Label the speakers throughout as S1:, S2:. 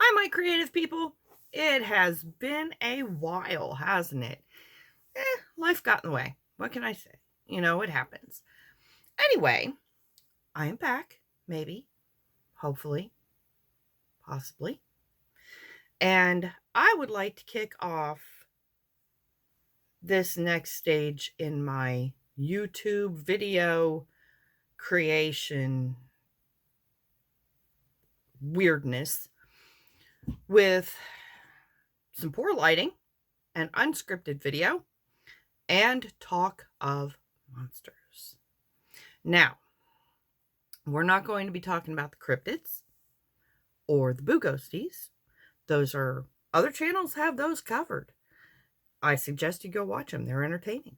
S1: Hi, my creative people. It has been a while, hasn't it? Life got in the way. What can I say? It happens. Anyway, I am back. Maybe, hopefully, possibly. And I would like to kick off this next stage in my YouTube video creation weirdness with some poor lighting, an unscripted video, and talk of monsters. Now, we're not going to be talking about the cryptids or the boo ghosties. Those are other channels have those covered. I suggest you go watch them. They're entertaining.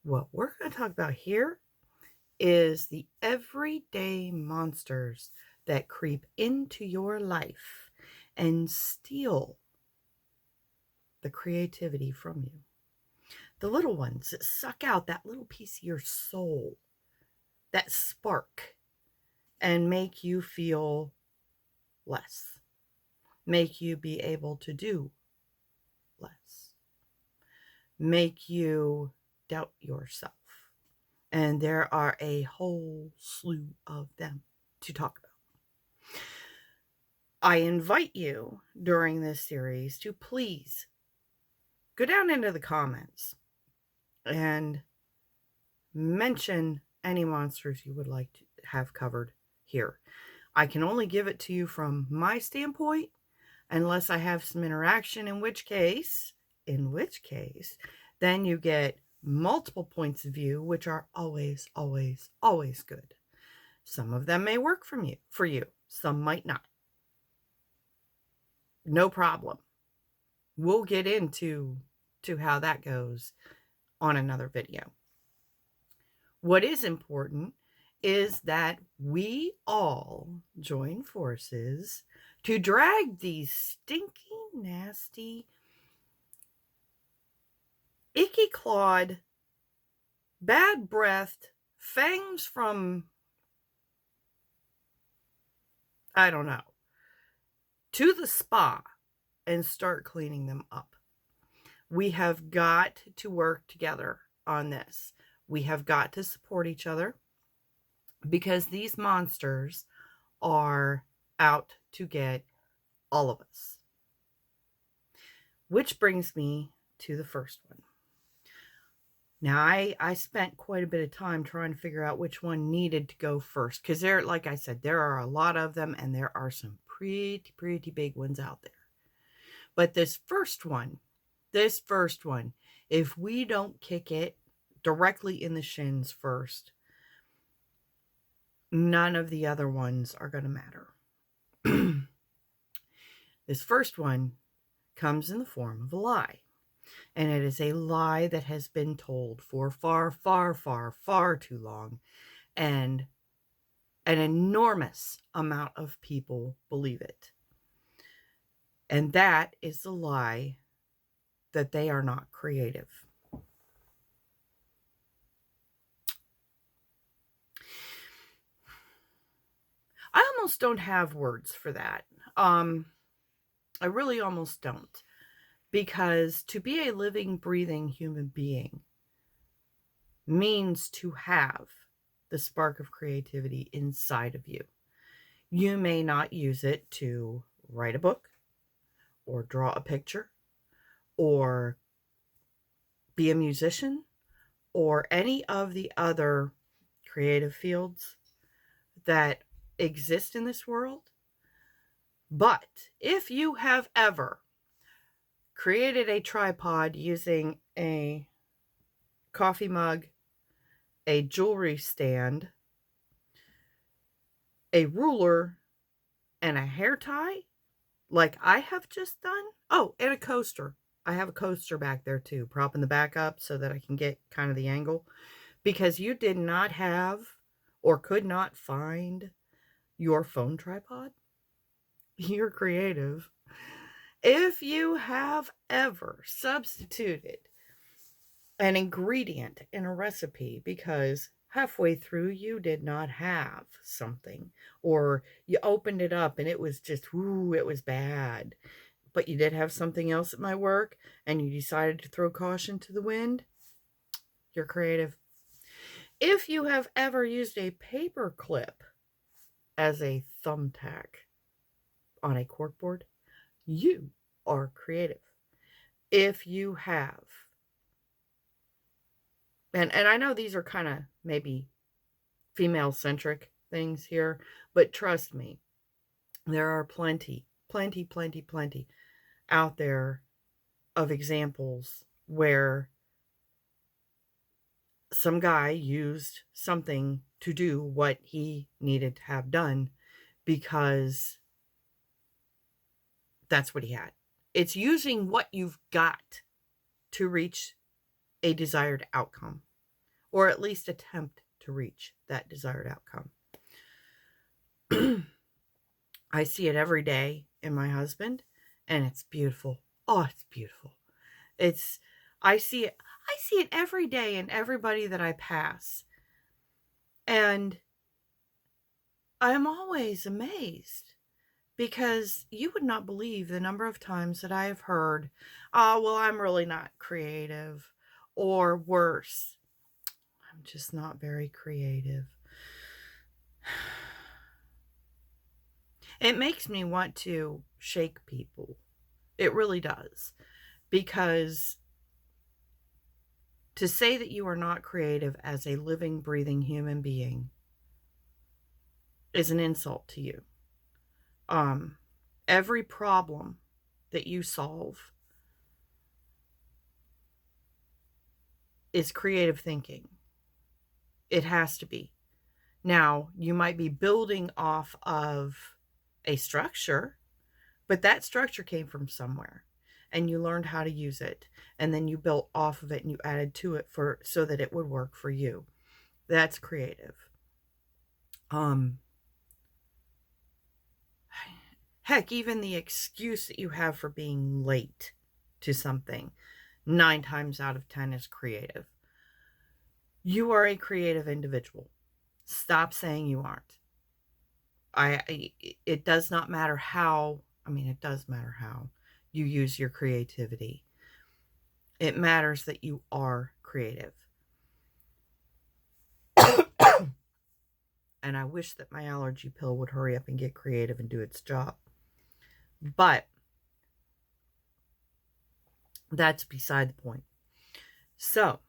S1: What we're going to talk about here is the everyday monsters that creep into your life and steal the creativity from you. The little ones that suck out that little piece of your soul, that spark, and make you feel less, make you be able to do less, make you doubt yourself. And there are a whole slew of them to talk about. I invite you during this series to please go down into the comments and mention any monsters you would like to have covered here. I can only give it to you from my standpoint unless I have some interaction, in which case, then you get multiple points of view, which are always, always, always good. Some of them may work for you. Some might not. No problem. We'll get into how that goes on another video. What is important is that we all join forces to drag these stinky, nasty, icky clawed, bad breathed fangs from, I don't know, to the spa and start cleaning them up. We have got to work together on this. We have got to support each other because these monsters are out to get all of us. Which brings me to the first one. Now, I spent quite a bit of time trying to figure out which one needed to go first because there, like I said, there are a lot of them and there are some pretty, pretty big ones out there. But this first one, if we don't kick it directly in the shins first, none of the other ones are going to matter. This first one comes in the form of a lie. And it is a lie that has been told for far, far, far, far too long. And an enormous amount of people believe it. And that is the lie that they are not creative. I almost don't have words for that. I really almost don't. Because to be a living, breathing human being means to have the spark of creativity inside of you. You may not use it to write a book or draw a picture or be a musician or any of the other creative fields that exist in this world. But if you have ever created a tripod using a coffee mug, a jewelry stand, a ruler, and a hair tie, like I have just done. Oh, and a coaster. I have a coaster back there too, propping the back up so that I can get kind of the angle. Because you did not have or could not find your phone tripod. You're creative. If you have ever substituted an ingredient in a recipe because halfway through you did not have something, or you opened it up and it was just, ooh, it was bad, but you did have something else that might work and you decided to throw caution to the wind, you're creative. If you have ever used a paper clip as a thumbtack on a corkboard, you are creative. If you have, and I know these are kind of maybe female-centric things here, but trust me, there are plenty out there of examples where some guy used something to do what he needed to have done because that's what he had. It's using what you've got to reach a desired outcome, or at least attempt to reach that desired outcome. I see it every day in my husband, and it's beautiful. Oh, it's beautiful. I see it every day in everybody that I pass. And I'm always amazed because you would not believe the number of times that I have heard, "Oh, well, I'm really not creative," or worse, "I'm just not very creative." It makes me want to shake people. It really does. Because to say that you are not creative as a living, breathing human being is an insult to you. Every problem that you solve is creative thinking. It has to be. Now, you might be building off of a structure, but that structure came from somewhere and you learned how to use it, and then you built off of it and you added to it so that it would work for you. That's creative. Heck, even the excuse that you have for being late to something, 9 times out of 10 is creative. You are a creative individual. Stop saying you aren't. It does not matter how, it does matter how you use your creativity. It matters that you are creative. And I wish that my allergy pill would hurry up and get creative and do its job. But that's beside the point. So,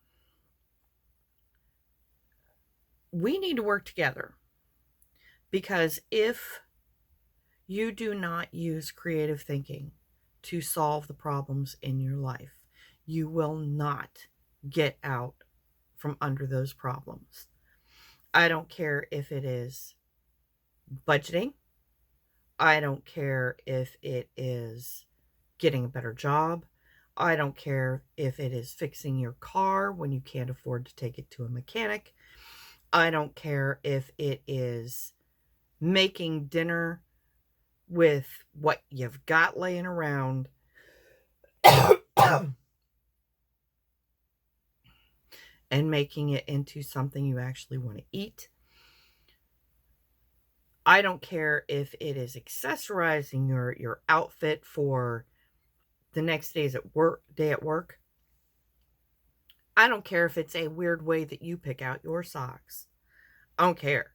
S1: we need to work together, because if you do not use creative thinking to solve the problems in your life, you will not get out from under those problems. I don't care if it is budgeting. I don't care if it is getting a better job. I don't care if it is fixing your car when you can't afford to take it to a mechanic. I don't care if it is making dinner with what you've got laying around. And making it into something you actually want to eat. I don't care if it is accessorizing your outfit for the next day at work. I don't care if it's a weird way that you pick out your socks. I don't care.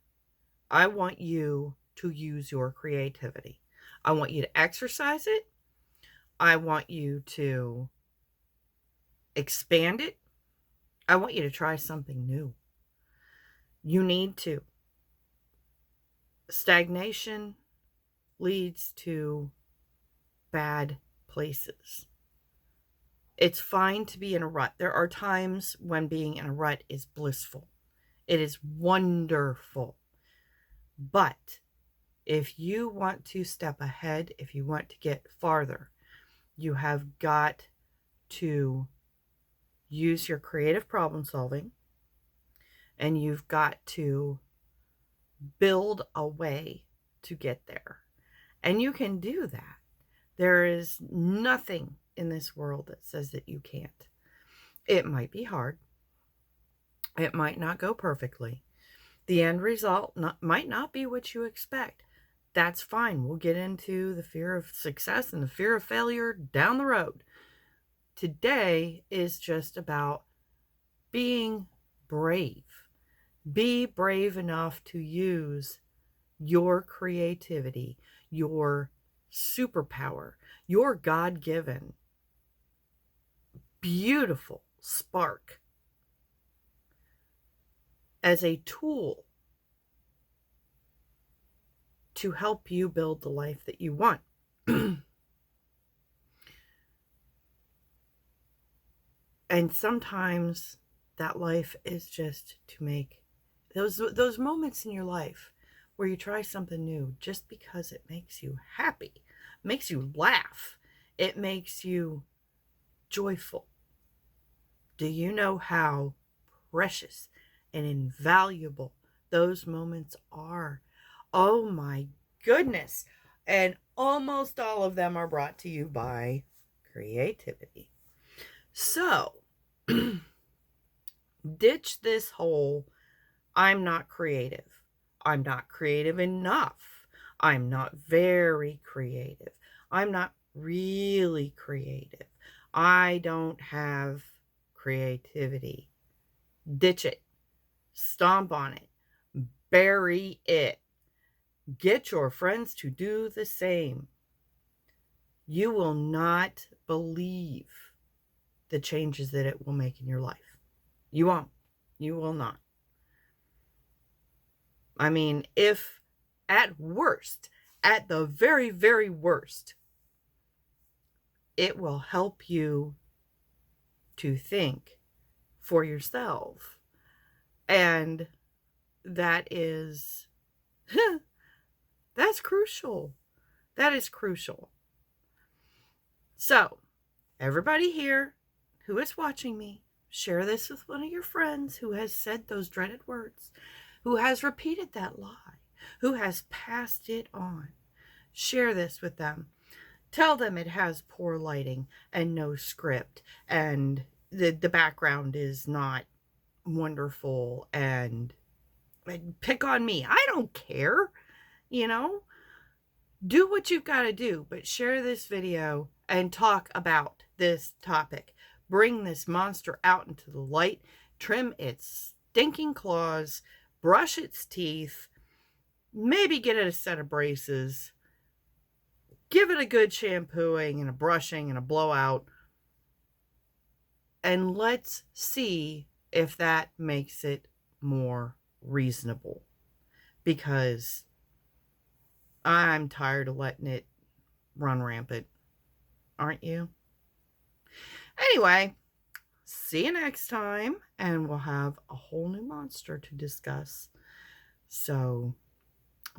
S1: I want you to use your creativity. I want you to exercise it. I want you to expand it. I want you to try something new. You need to. Stagnation leads to bad places. It's fine to be in a rut. There are times when being in a rut is blissful. It is wonderful. But if you want to step ahead, if you want to get farther, you have got to use your creative problem solving, and you've got to build a way to get there. And you can do that. There is nothing in this world that says that you can't. It might be hard. It might not go perfectly. The end result might not be what you expect. That's fine. We'll get into the fear of success and the fear of failure down the road. Today is just about being brave. Be brave enough to use your creativity, your superpower, your God given, beautiful spark as a tool to help you build the life that you want. And sometimes that life is just to make those moments in your life where you try something new just because it makes you happy, makes you laugh, it makes you joyful. Do you know how precious and invaluable those moments are? Oh my goodness. And almost all of them are brought to you by creativity. So, ditch this whole I'm not creative. I'm not creative enough. I'm not very creative. I'm not really creative. I don't have creativity. Ditch it. Stomp on it. Bury it. Get your friends to do the same. You will not believe the changes that it will make in your life. You won't. You will not. I mean, if at worst, at the very, very worst, it will help you to think for yourself. And that is, that's crucial. That is crucial. So, everybody here who is watching me, share this with one of your friends who has said those dreaded words, who has repeated that lie, who has passed it on. Share this with them. Tell them it has poor lighting and no script, and the background is not wonderful, and pick on me. I don't care, you know? Do what you've got to do, but share this video and talk about this topic. Bring this monster out into the light, trim its stinking claws, brush its teeth, maybe get it a set of braces, give it a good shampooing and a brushing and a blowout, and let's see if that makes it more reasonable. Because I'm tired of letting it run rampant. Aren't you? Anyway, see you next time, and we'll have a whole new monster to discuss. So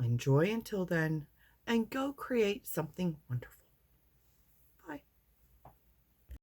S1: enjoy until then, and go create something wonderful.